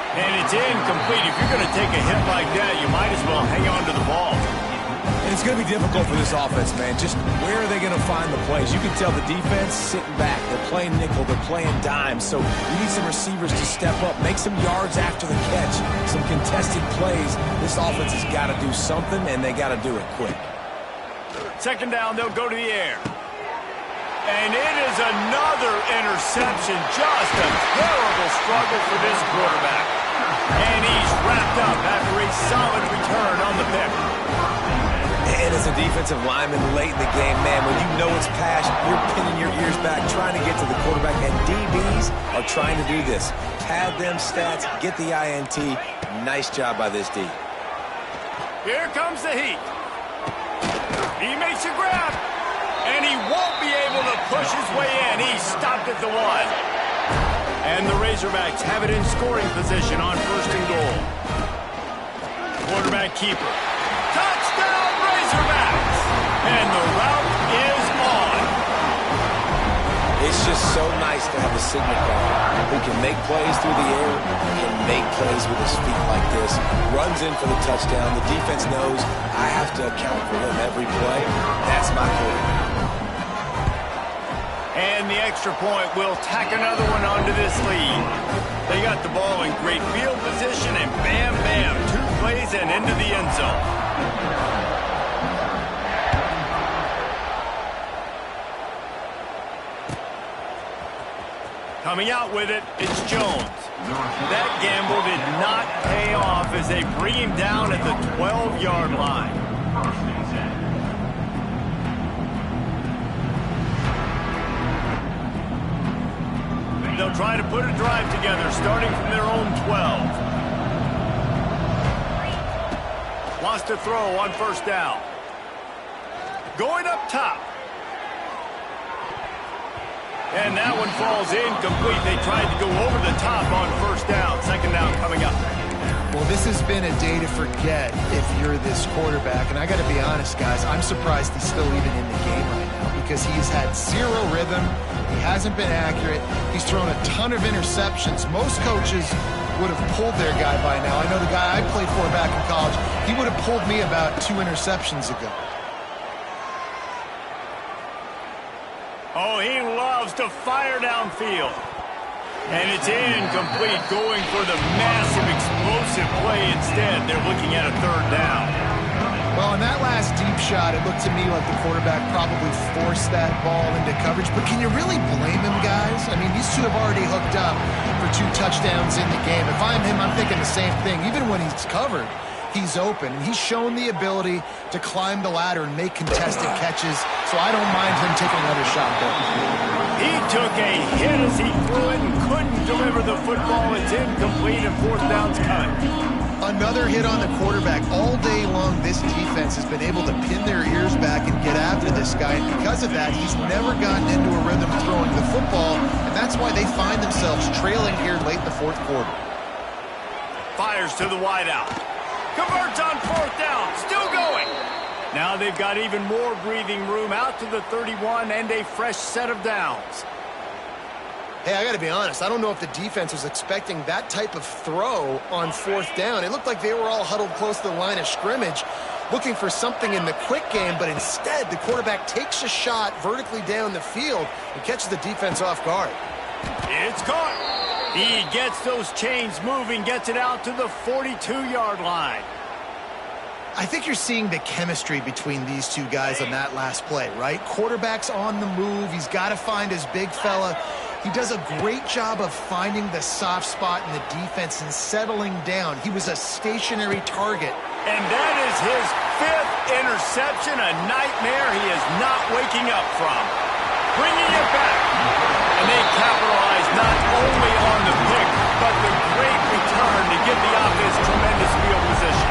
And it's incomplete. If you're going to take a hit like that, you might as well hang on to the ball. And it's going to be difficult for this offense, man. Just where are they going to find the plays? You can tell the defense sitting back. They're playing nickel. They're playing dime. So you need some receivers to step up, make some yards after the catch, some contested plays. This offense has got to do something, and they got to do it quick. Second down, they'll go to the air. And it is another interception. Just a terrible struggle for this quarterback. And he's wrapped up after a solid return on the pick. And as a defensive lineman late in the game, man, when you know it's passion, you're pinning your ears back, trying to get to the quarterback, and DBs are trying to do this. Pad them stats, get the INT. Nice job by this D. Here comes the heat. He makes a grab, and he won't be able to push his way in. He stopped at the 1. And the Razorbacks have it in scoring position on first and goal. Quarterback keeper. Touchdown, Razorbacks! And the route is on. It's just so nice to have a signal guy who can make plays through the air, can make plays with his feet like this, runs in for the touchdown. The defense knows I have to account for him every play. That's my quarterback. And the extra point will tack another one onto this lead. They got the ball in great field position, and bam, bam, 2 plays and into the end zone. Coming out with it, it's Jones. That gamble did not pay off as they bring him down at the 12-yard line. They'll try to put a drive together, starting from their own 12. Wants to throw on first down. Going up top. And that one falls incomplete. They tried to go over the top on first down. Second down coming up. Well, this has been a day to forget if you're this quarterback. And I got to be honest, guys, I'm surprised he's still even in the game right now because he's had 0 rhythm. He hasn't been accurate. He's thrown a ton of interceptions. Most coaches would have pulled their guy by now. I know the guy I played for back in college, he would have pulled me about 2 interceptions ago. Oh, he loves to fire downfield. And it's incomplete, going for the massive explosive play instead. They're looking at a third down. Well, in that last deep shot, it looked to me like the quarterback probably forced that ball into coverage. But can you really blame him, guys? I mean, these two have already hooked up for 2 touchdowns in the game. If I'm him, I'm thinking the same thing. Even when he's covered, he's open. And he's shown the ability to climb the ladder and make contested catches. So I don't mind him taking another shot there. He took a hit as he threw it and couldn't deliver the football. It's incomplete and fourth down's coming. Another hit on the quarterback. All day long, this defense has been able to pin their ears back and get after this guy. And because of that, he's never gotten into a rhythm throwing the football. And that's why they find themselves trailing here late in the fourth quarter. 5 fires to the wideout. Converts on fourth down. Still going. Now they've got even more breathing room out to the 31 and a fresh set of downs. Hey, I got to be honest. I don't know if the defense was expecting that type of throw on fourth down. It looked like they were all huddled close to the line of scrimmage, looking for something in the quick game, but instead the quarterback takes a shot vertically down the field and catches the defense off guard. It's caught. He gets those chains moving, gets it out to the 42-yard line. I think you're seeing the chemistry between these two guys on that last play, right? Quarterback's on the move. He's got to find his big fella. He does a great job of finding the soft spot in the defense and settling down. He was a stationary target. And that is his fifth interception, a nightmare he is not waking up from. Bringing it back. And they capitalize not only on the pick, but the great return to give the offense tremendous field position.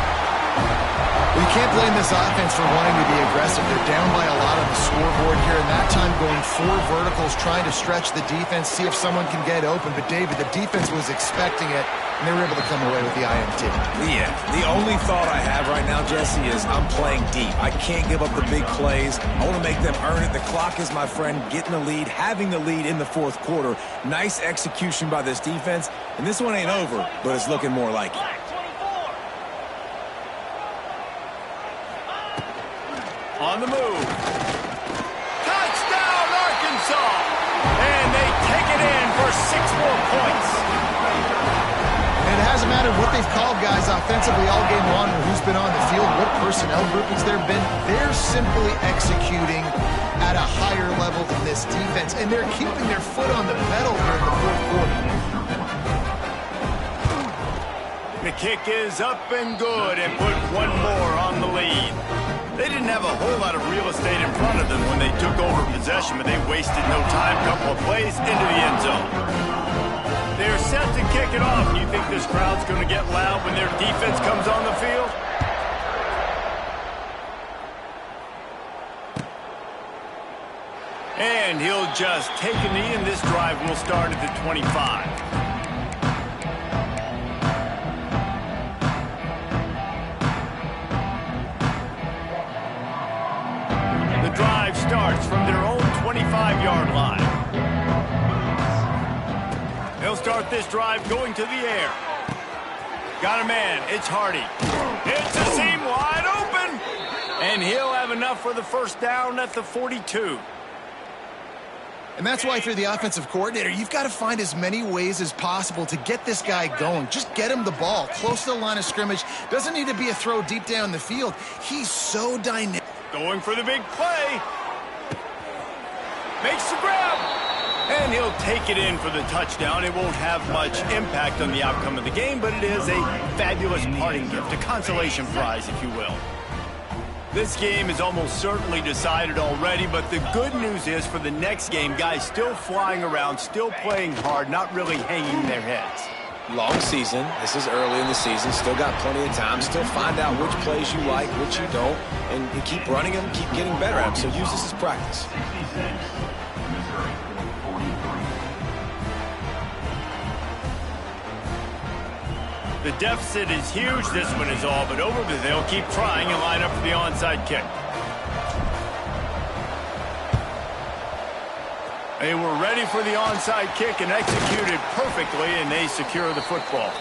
Well, you can't blame this offense for wanting to be aggressive. They're down by a lot on the scoreboard here, and that time going 4 verticals, trying to stretch the defense, see if someone can get open. But, David, the defense was expecting it, and they were able to come away with the INT. Yeah, the only thought I have right now, Jesse, is I'm playing deep. I can't give up the big plays. I want to make them earn it. The clock is my friend. Getting the lead, having the lead in the fourth quarter. Nice execution by this defense. And this one ain't over, but it's looking more like it. On the move. Touchdown, Arkansas! And they take it in for 6 more points. And it hasn't mattered what they've called guys offensively all game long or who's been on the field, what personnel groupings there have been. They're simply executing at a higher level than this defense, and they're keeping their foot on the pedal here in the fourth quarter. The kick is up and good and put 1 more on the lead. They didn't have a whole lot of real estate in front of them when they took over possession, but they wasted no time. Couple of plays into the end zone. They're set to kick it off. You think this crowd's going to get loud when their defense comes on the field? And he'll just take a knee, and this drive will start at the 25. Drive starts from their own 25-yard line. They'll start this drive going to the air. Got a man. It's Hardy. It's a seam wide open. And he'll have enough for the first down at the 42. And that's why, if you're the offensive coordinator, you've got to find as many ways as possible to get this guy going. Just get him the ball close to the line of scrimmage. Doesn't need to be a throw deep down the field. He's so dynamic. Going for the big play. Makes the grab. And he'll take it in for the touchdown. It won't have much impact on the outcome of the game, but it is a fabulous parting gift, a consolation prize, if you will. This game is almost certainly decided already, but the good news is for the next game, guys still flying around, still playing hard, not really hanging their heads. Long season. This is early in the season. Still got plenty of time. Still find out which plays you like, which you don't, and you keep running them, keep getting better at them. So use this as practice. 66, Missouri, 43. The deficit is huge. This one is all but over, but they'll keep trying and line up for the onside kick. They were ready for the onside kick and executed perfectly, and they secure the football.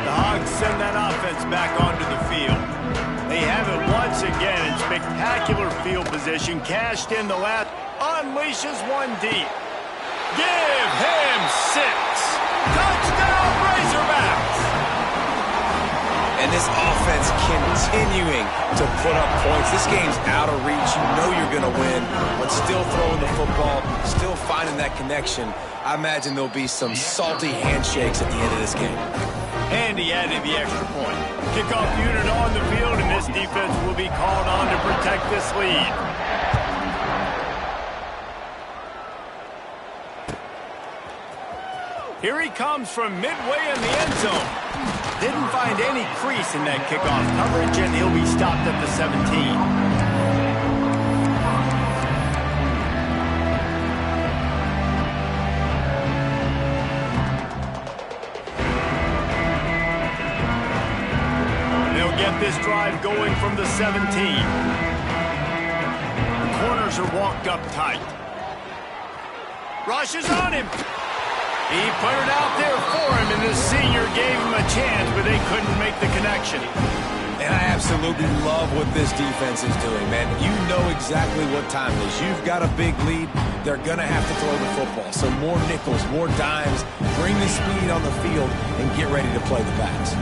The Hogs send that offense back onto the field. They have it once again in spectacular field position. Cashed in the last, unleashes one deep. Give him 6. Touchdown, Razorbacks! And this offense continuing to put up points. This game's out of reach. You know you're going to win, but still throwing the football, still finding that connection. I imagine there'll be some salty handshakes at the end of this game. And he added the extra point. Kickoff unit on the field, and this defense will be called on to protect this lead. Here he comes from midway in the end zone. Didn't find any crease in that kickoff coverage, and he'll be stopped at the 17. Get this drive going from the 17. The corners are walked up tight. Rushes on him. He put it out there for him, and the senior gave him a chance, but they couldn't make the connection. And I absolutely love what this defense is doing, man. You know exactly what time it is. You've got a big lead. They're going to have to throw the football. So more nickels, more dimes. Bring the speed on the field and get ready to play the pass.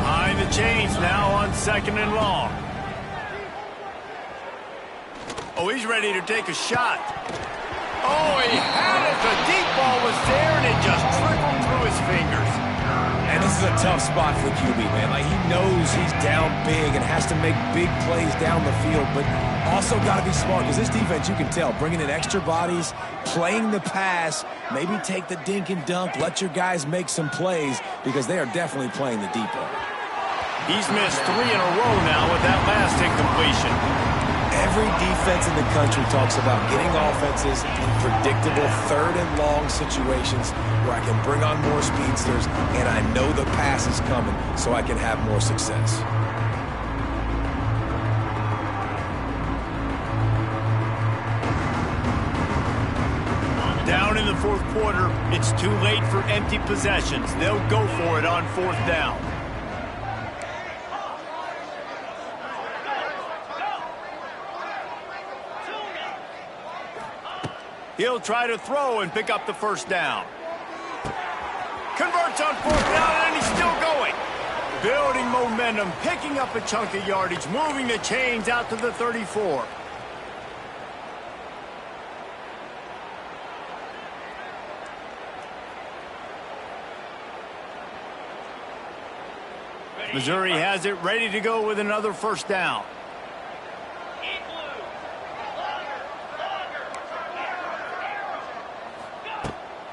Behind the chains now on 2nd and long. Oh, he's ready to take a shot. Oh, he had it. The deep ball was there, and it just trickled through his fingers. And this is a tough spot for QB, man. Like, he knows he's down big and has to make big plays down the field, but also got to be smart because this defense, you can tell, bringing in extra bodies, playing the pass, maybe take the dink and dunk, let your guys make some plays because they are definitely playing the deep ball. He's missed 3 in a row now with that last incompletion. Every defense in the country talks about getting offenses in predictable 3rd and long situations where I can bring on more speedsters and I know the pass is coming so I can have more success. Down in the 4th quarter, it's too late for empty possessions. They'll go for it on 4th down. He'll try to throw and pick up the 1st down. Converts on 4th down, and he's still going. Building momentum, picking up a chunk of yardage, moving the chains out to the 34. Missouri has it ready to go with another 1st down.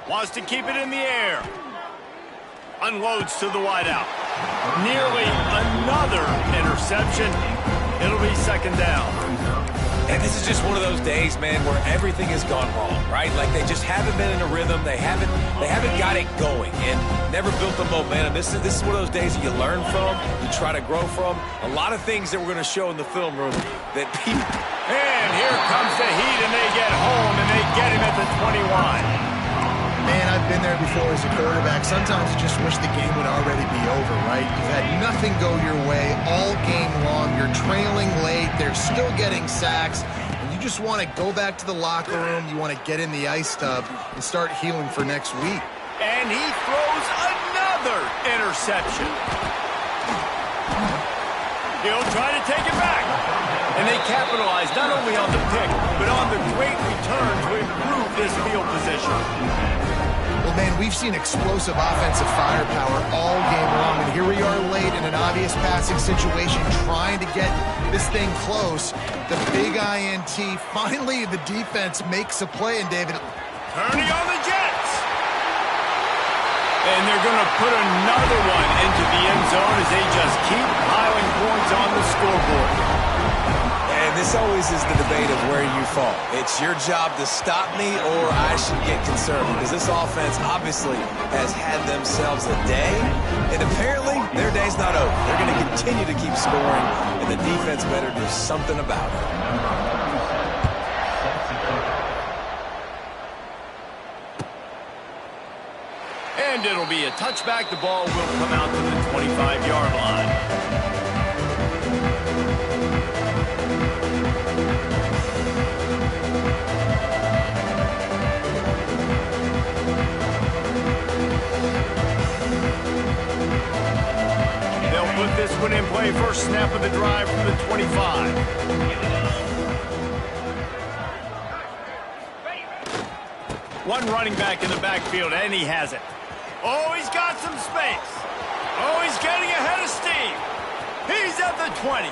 Wants to keep it in the air. Unloads to the wideout. Nearly another interception. It'll be 2nd down. And this is just one of those days, man, where everything has gone wrong, right? Like they just haven't been in a rhythm. They haven't got it going and never built the momentum. This is one of those days that you learn from, you try to grow from. A lot of things that we're going to show in the film room that people... And here comes the heat, and they get home, and they get him at the 21. Man, I've been there before as a quarterback. Sometimes you just wish the game would already be over, right? You've had nothing go your way all game long. You're trailing late. They're still getting sacks. And you just want to go back to the locker room. You want to get in the ice tub and start healing for next week. And he throws another interception. He'll try to take it back. And they capitalize not only on the pick, but on the great return to improve this field position. Well, man, we've seen explosive offensive firepower all game long, and here we are late in an obvious passing situation trying to get this thing close. The big INT, finally the defense makes a play, and David... Turning on the Jets! And they're going to put another one into the end zone as they just keep piling points on the scoreboard. And this always is the debate of where you fall. It's your job to stop me or I should get concerned because this offense obviously has had themselves a day, and apparently their day's not over. They're going to continue to keep scoring, and the defense better do something about it. And it'll be a touchback. The ball will come out to the 25-yard line. Put this one in play. First snap of the drive from the 25. One running back in the backfield, and he has it. Oh, he's got some space. Oh, he's getting ahead of steam. He's at the 20.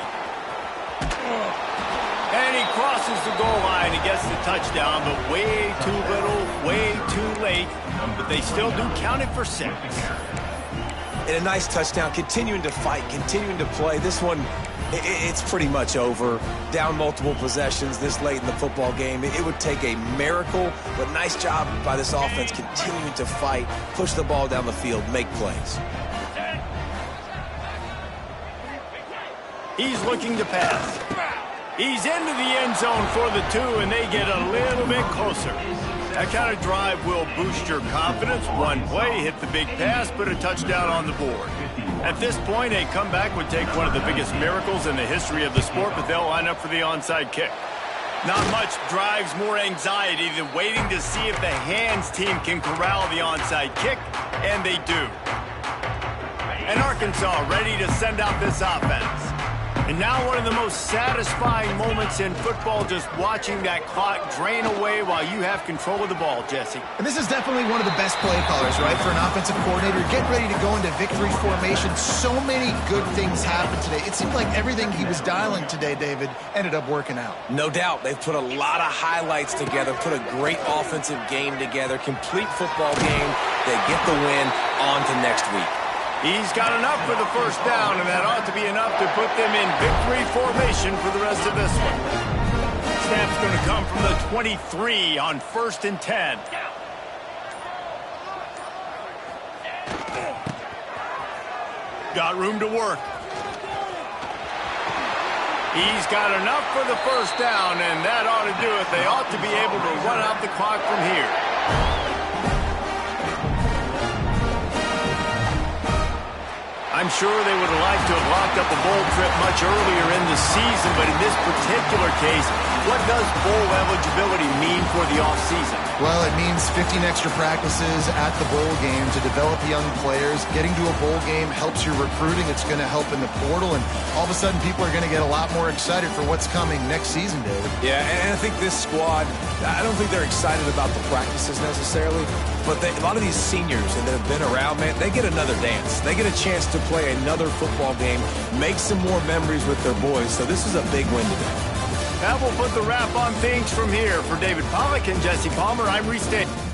And he crosses the goal line and gets the touchdown, but way too little, way too late. But they still do count it for 6. And a nice touchdown, continuing to fight, continuing to play. This one, it's pretty much over. Down multiple possessions this late in the football game. It would take a miracle, but nice job by this offense continuing to fight, push the ball down the field, make plays. He's looking to pass. He's into the end zone for the 2, and they get a little bit closer. That kind of drive will boost your confidence. One play, hit the big pass, put a touchdown on the board. At this point, a comeback would take one of the biggest miracles in the history of the sport, but they'll line up for the onside kick. Not much drives more anxiety than waiting to see if the hands team can corral the onside kick, and they do. And Arkansas ready to send out this offense. And now one of the most satisfying moments in football, just watching that clock drain away while you have control of the ball, Jesse. And this is definitely one of the best play callers, right, for an offensive coordinator. Get ready to go into victory formation. So many good things happened today. It seemed like everything he was dialing today, David, ended up working out. No doubt. They've put a lot of highlights together, put a great offensive game together, complete football game. They get the win on to next week. He's got enough for the first down, and that ought to be enough to put them in victory formation for the rest of this one. Snap's going to come from the 23 on 1st and 10. Got room to work. He's got enough for the first down, and that ought to do it. They ought to be able to run out the clock from here. I'm sure they would have liked to have locked up a bowl trip much earlier in the season, but in this particular case, what does bowl eligibility mean for the offseason? Well, it means 15 extra practices at the bowl game to develop young players. Getting to a bowl game helps your recruiting. It's going to help in the portal, and all of a sudden people are going to get a lot more excited for what's coming next season, David. Yeah, and I think this squad, I don't think they're excited about the practices necessarily, but a lot of these seniors that have been around, man, they get another dance. They get a chance to play another football game, make some more memories with their boys, so this is a big win today. That will put the wrap on things from here. For David Pollack and Jesse Palmer, I'm Reese Davis.